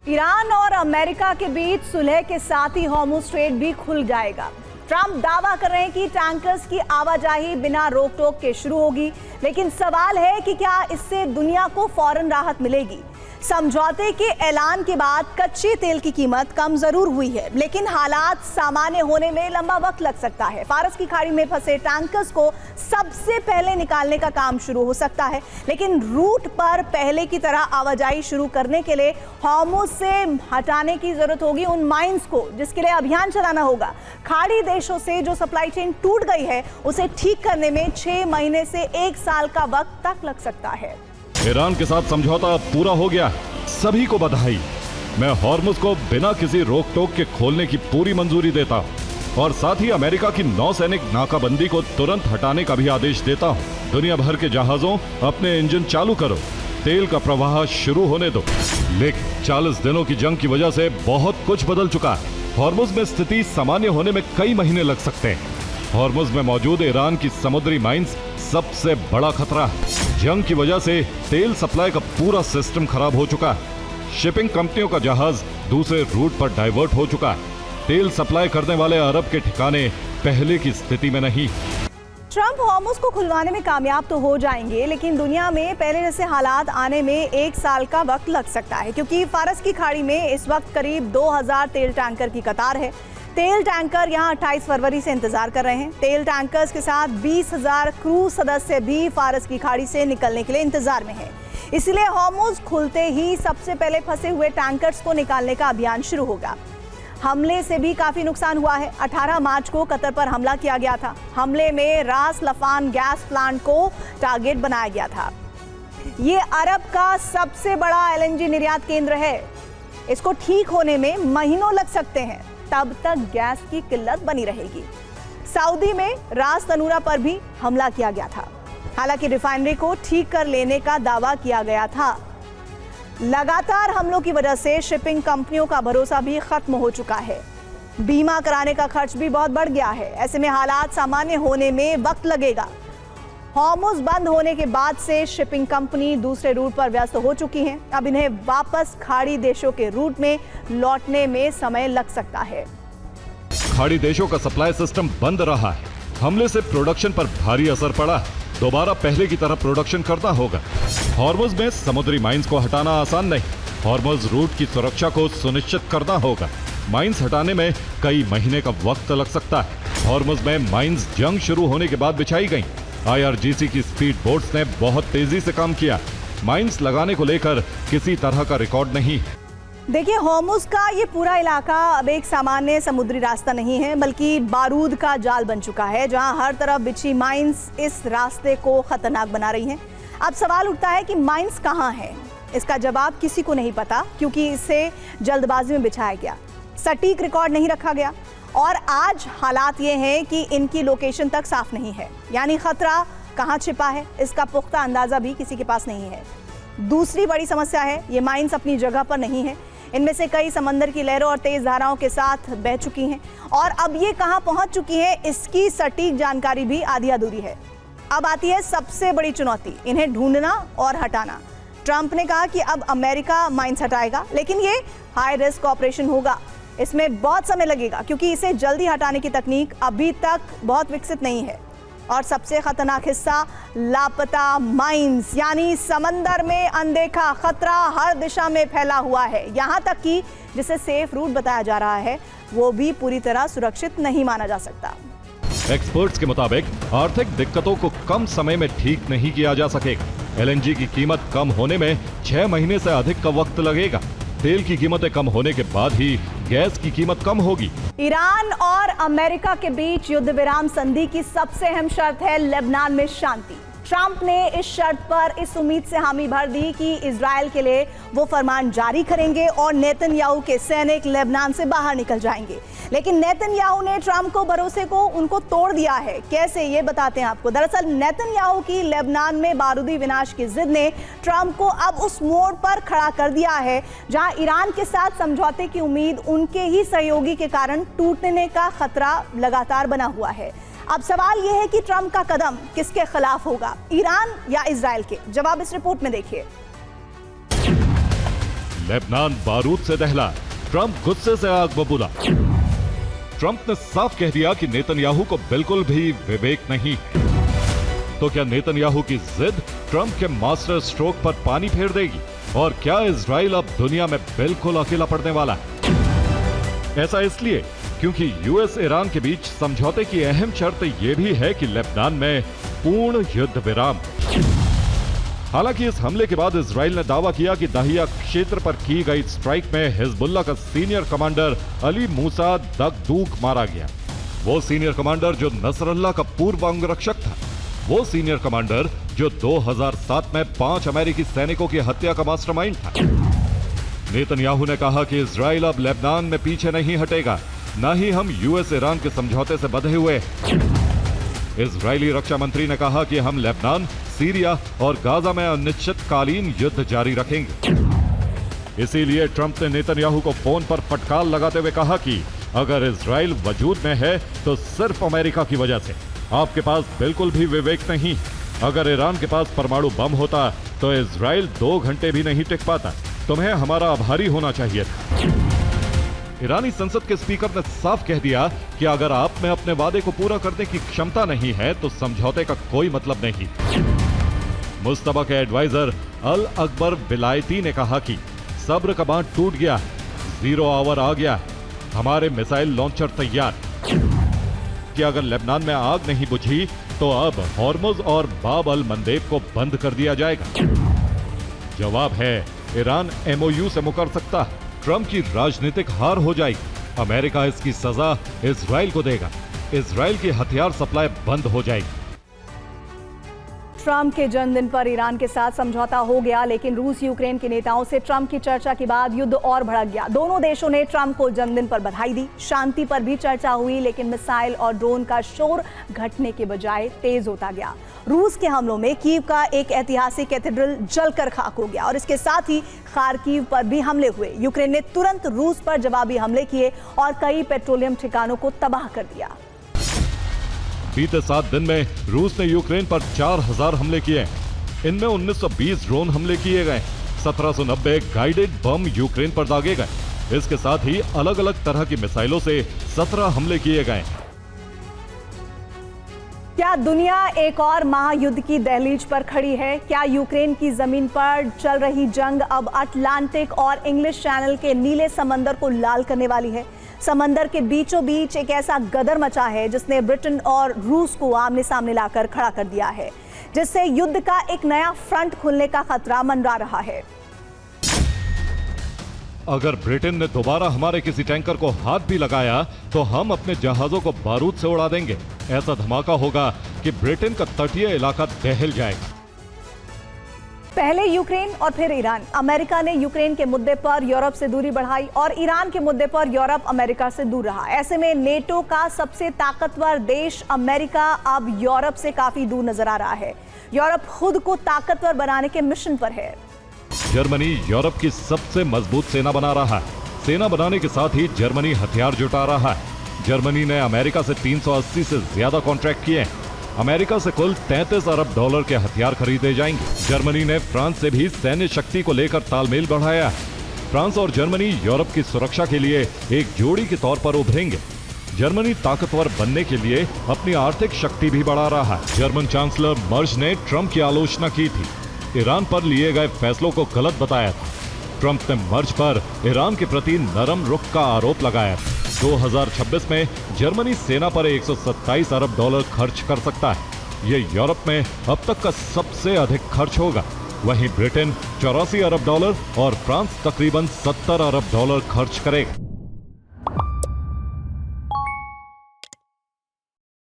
Iran और America के बीच सुलह के साथ ही हॉर्मुज़ स्ट्रेट भी खुल जाएगा। ट्रंप दावा कर रहे हैं कि टैंकर्स की आवाजाही बिना रोक टोक के शुरू होगी, लेकिन सवाल है कि क्या इससे दुनिया को फौरन राहत मिलेगी। समझौते के ऐलान के बाद कच्चे तेल की कीमत कम जरूर हुई है, लेकिन हालात सामान्य होने में लंबा वक्त लग सकता है। फारस की खाड़ी में फंसे टैंकर्स को सबसे पहले निकालने का काम शुरू हो सकता है, लेकिन रूट पर पहले की तरह आवाजाही शुरू करने के लिए हॉर्मुज़ से हटाने की जरूरत होगी उन माइंस को, जिसके लिए अभियान चलाना होगा। खाड़ी देशों से जो सप्लाई चेन टूट गई है उसे ठीक करने में 6 महीने से 1 साल का वक्त तक लग सकता है। ईरान के साथ समझौता पूरा हो गया, सभी को बधाई। मैं हॉर्मुज़ को बिना किसी रोक टोक के खोलने की पूरी मंजूरी देता हूँ और साथ ही अमेरिका की नौसैनिक नाकाबंदी को तुरंत हटाने का भी आदेश देता हूँ। दुनिया भर के जहाजों अपने इंजन चालू करो, तेल का प्रवाह शुरू होने दो। लेकिन 40 दिनों की जंग की वजह से बहुत कुछ बदल चुका है। हॉर्मुज़ में स्थिति सामान्य होने में कई महीने लग सकते हैं। हॉर्मुज़ में मौजूद ईरान की समुद्री माइंस सबसे बड़ा खतरा है। जंग की वजह से तेल सप्लाई का पूरा सिस्टम खराब हो चुका है। शिपिंग कंपनियों का जहाज दूसरे रूट पर डाइवर्ट हो चुका है। तेल सप्लाई करने वाले अरब के ठिकाने पहले की स्थिति में नहीं। ट्रंप हॉर्मुज़ को खुलवाने में कामयाब तो हो जाएंगे, लेकिन दुनिया में पहले जैसे हालात आने में 1 साल का वक्त लग सकता है, क्योंकि फारस की खाड़ी में इस वक्त करीब 2000 तेल टैंकर की कतार है। तेल टैंकर यहां 28 फरवरी से इंतजार कर रहे हैं। तेल टैंकर्स के साथ 20,000 क्रू सदस्य भी फारस की खाड़ी से निकलने के लिए इंतजार में हैं। इसलिए हॉर्मुज़ खुलते ही सबसे पहले फंसे हुए टैंकर्स को निकालने का अभियान शुरू होगा। हमले से भी काफी नुकसान हुआ है। 18 मार्च को कतर पर हमला किया गया था। हमले में रास लफान गैस प्लांट को टारगेट बनाया गया था। ये अरब का सबसे बड़ा LNG निर्यात केंद्र है। इसको ठीक होने में महीनों लग सकते हैं, तब तक गैस की किल्लत बनी रहेगी। सऊदी में रास तनूरा पर भी हमला किया गया था। हालांकि रिफाइनरी को ठीक कर लेने का दावा किया गया था। लगातार हमलों की वजह से शिपिंग कंपनियों का भरोसा भी खत्म हो चुका है। बीमा कराने का खर्च भी बहुत बढ़ गया है। ऐसे में हालात सामान्य होने में वक्त लगेगा। हॉर्मुज़ बंद होने के बाद से शिपिंग कंपनी दूसरे रूट पर व्यस्त हो चुकी हैं। अब इन्हें वापस खाड़ी देशों के रूट में लौटने में समय लग सकता है। खाड़ी देशों का सप्लाई सिस्टम बंद रहा है। हमले से प्रोडक्शन पर भारी असर पड़ा। दोबारा पहले की तरह प्रोडक्शन करना होगा। हॉर्मुज़ में समुद्री माइंस को हटाना आसान नहीं। हॉर्मुज़ रूट की सुरक्षा को सुनिश्चित करना होगा। माइंस हटाने में कई महीने का वक्त लग सकता है। हॉर्मुज़ में माइंस जंग शुरू होने के बाद बिछाई गई। IRGC की स्पीड बोट्स ने बहुत तेजी से काम किया। माइंस लगाने को लेकर किसी तरह का रिकॉर्ड नहीं है। देखिए, हॉर्मुज़ का ये पूरा इलाका अब एक सामान्य समुद्री रास्ता नहीं है, बल्कि बारूद का जाल बन चुका है, जहां हर तरफ बिछी माइंस इस रास्ते को खतरनाक बना रही हैं। अब सवाल उठता है कि माइंस कहां है। इसका जवाब किसी को नहीं पता, क्योंकि इसे जल्दबाजी में बिछाया गया, सटीक रिकॉर्ड नहीं रखा गया और आज हालात ये हैं कि इनकी लोकेशन तक साफ नहीं है। यानी खतरा कहां छिपा है, इसका पुख्ता अंदाजा भी किसी के पास नहीं है। दूसरी बड़ी समस्या है, ये माइंस अपनी जगह पर नहीं है। इनमें से कई समंदर की लहरों और तेज धाराओं के साथ बह चुकी हैं और अब ये कहां पहुंच चुकी हैं, इसकी सटीक जानकारी भी आधी अधूरी है। अब आती है सबसे बड़ी चुनौती, इन्हें ढूंढना और हटाना। ट्रंप ने कहा कि अब अमेरिका माइंस हटाएगा, लेकिन ये हाई रिस्क ऑपरेशन होगा। इसमें बहुत समय लगेगा, क्योंकि इसे जल्दी हटाने की तकनीक अभी तक बहुत विकसित नहीं है। और सबसे खतरनाक हिस्सा, लापता माइंस, यानी समंदर में अनदेखा खतरा हर दिशा में फैला हुआ है। यहाँ तक कि जिसे सेफ रूट बताया जा रहा है, वो भी पूरी तरह सुरक्षित नहीं माना जा सकता। एक्सपर्ट्स के मुताबिक आर्थिक दिक्कतों को कम समय में ठीक नहीं किया जा सकेगा। LNG की कीमत कम होने में 6 महीने से अधिक का वक्त लगेगा। तेल की कीमतें कम होने के बाद ही गैस की कीमत कम होगी। ईरान और अमेरिका के बीच युद्ध विराम संधि की सबसे अहम शर्त है लेबनान में शांति। ट्रंप ने इस शर्त पर इस उम्मीद से हामी भर दी कि इजराइल के लिए वो फरमान जारी करेंगे और नेतन्याहू के सैनिक लेबनान से बाहर निकल जाएंगे। लेकिन नेतन्याहू ने ट्रंप को भरोसे को उनको तोड़ दिया है। कैसे, ये बताते हैं आपको। दरअसल नेतन्याहू की लेबनान में बारूदी विनाश की जिद ने ट्रंप को अब उस मोड़ पर खड़ा कर दिया है जहां ईरान के साथ समझौते की उम्मीद उनके ही सहयोगी के कारण टूटने का खतरा लगातार बना हुआ है। अब सवाल यह है कि ट्रंप का कदम किसके खिलाफ होगा, ईरान या इजराइल के? जवाब इस रिपोर्ट में देखिए। लेबनान बारूद से दहला, ट्रंप गुस्से से आग बबूला। ट्रंप ने साफ कह दिया कि नेतन्याहू को बिल्कुल भी विवेक नहीं। तो क्या नेतन्याहू की जिद ट्रंप के मास्टर स्ट्रोक पर पानी फेर देगी? और क्या इजराइल अब दुनिया में बिल्कुल अकेला पड़ने वाला है? ऐसा इसलिए क्योंकि यूएस ईरान के बीच समझौते की अहम शर्त यह भी है कि लेबनान में पूर्ण युद्ध विराम। हालांकि इस हमले के बाद इजराइल ने दावा किया कि दाहिया क्षेत्र पर की गई स्ट्राइक में हिजबुल्लाह का सीनियर कमांडर अली मूसा दगदूक मारा गया। वो सीनियर कमांडर जो नसरल्लाह का पूर्व अंगरक्षक था, वो सीनियर कमांडर जो 2007 में 5 अमेरिकी सैनिकों की हत्या का मास्टरमाइंड था। नेतन्याहू ने कहा कि इजराइल अब लेबनान में पीछे नहीं हटेगा, न ही हम यूएस ईरान के समझौते से बंधे हुए। इजरायली रक्षा मंत्री ने कहा कि हम लेबनान, सीरिया और गाजा में अनिश्चितकालीन युद्ध जारी रखेंगे। इसीलिए ट्रंप ने नेतन्याहू को फोन पर फटकार लगाते हुए कहा कि अगर इजराइल वजूद में है तो सिर्फ अमेरिका की वजह से। आपके पास बिल्कुल भी विवेक नहीं। अगर ईरान के पास परमाणु बम होता तो इजराइल 2 घंटे भी नहीं टिक पाता। तुम्हें हमारा आभारी होना चाहिए था। ईरानी संसद के स्पीकर ने साफ कह दिया कि अगर आप में अपने वादे को पूरा करने की क्षमता नहीं है तो समझौते का कोई मतलब नहीं। मुस्तफा के एडवाइजर अल अकबर विलायती ने कहा कि सब्र का बांध टूट गया, 0 आवर आ गया, हमारे मिसाइल लॉन्चर तैयार। कि अगर लेबनान में आग नहीं बुझी तो अब हॉर्मुज और बाब अल मंदेब को बंद कर दिया जाएगा। जवाब है, ईरान एमओयू से मुकर सकता है। ट्रंप की राजनीतिक हार हो जाएगी। अमेरिका इसकी सजा इजराइल को देगा। इजराइल की हथियार सप्लाई बंद हो जाएगी। ट्रंप के जन्मदिन पर ईरान के साथ समझौता हो गया, लेकिन रूस यूक्रेन के नेताओं से ट्रंप की चर्चा के बाद युद्ध और भड़क गया। दोनों देशों ने ट्रंप को जन्मदिन पर बधाई दी। शांति पर भी चर्चा हुई, लेकिन मिसाइल और ड्रोन का शोर घटने के बजाय तेज होता गया। रूस के हमलों में कीव का एक ऐतिहासिक कैथेड्रल जलकर खाक हो गया और इसके साथ ही खार्किव पर भी हमले हुए। यूक्रेन ने तुरंत रूस पर जवाबी हमले किए और कई पेट्रोलियम ठिकानों को तबाह कर दिया। बीते 7 दिन में रूस ने यूक्रेन पर 4000 हमले किए। इनमें 1920 ड्रोन हमले किए गए, 1790 गाइडेड बम यूक्रेन पर दागे गए। इसके साथ ही अलग अलग तरह की मिसाइलों से 17 हमले किए गए। क्या दुनिया एक और महायुद्ध की दहलीज पर खड़ी है? क्या यूक्रेन की जमीन पर चल रही जंग अब अटलांटिक और इंग्लिश चैनल के नीले समंदर को लाल करने वाली है? समंदर के बीचों बीच एक ऐसा गदर मचा है जिसने ब्रिटेन और रूस को आमने सामने लाकर खड़ा कर दिया है, जिससे युद्ध का एक नया फ्रंट खुलने का खतरा मंडरा रहा है। अगर ब्रिटेन ने दोबारा हमारे किसी टैंकर को हाथ भी लगाया तो हम अपने जहाजों को बारूद से उड़ा देंगे। ऐसा धमाका होगा कि ब्रिटेन का तटीय इलाका दहल जाएगा। पहले यूक्रेन और फिर ईरान। अमेरिका ने यूक्रेन के मुद्दे पर यूरोप से दूरी बढ़ाई और ईरान के मुद्दे पर यूरोप अमेरिका से दूर रहा। ऐसे में नेटो का सबसे ताकतवर देश अमेरिका अब यूरोप से काफी दूर नजर आ रहा है। यूरोप खुद को ताकतवर बनाने के मिशन पर है। जर्मनी यूरोप की सबसे मजबूत सेना बना रहा है। सेना बनाने के साथ ही जर्मनी हथियार जुटा रहा है। जर्मनी ने अमेरिका से 380 से ज्यादा कॉन्ट्रैक्ट किए हैं। अमेरिका से कुल 33 अरब डॉलर के हथियार खरीदे जाएंगे। जर्मनी ने फ्रांस से भी सैन्य शक्ति को लेकर तालमेल बढ़ाया है। फ्रांस और जर्मनी यूरोप की सुरक्षा के लिए एक जोड़ी के तौर पर उभरेंगे। जर्मनी ताकतवर बनने के लिए अपनी आर्थिक शक्ति भी बढ़ा रहा है। जर्मन चांसलर मर्ज ने ट्रंप की आलोचना की थी। ईरान पर लिए गए फैसलों को गलत बताया था। ट्रंप ने मर्ज पर ईरान के प्रति नरम रुख का आरोप लगाया था। 2026 में जर्मनी सेना पर 127 अरब डॉलर खर्च कर सकता है। ये यूरोप में अब तक का सबसे अधिक खर्च होगा। वहीं ब्रिटेन 84 अरब डॉलर और फ्रांस तकरीबन 70 अरब डॉलर खर्च करेगा।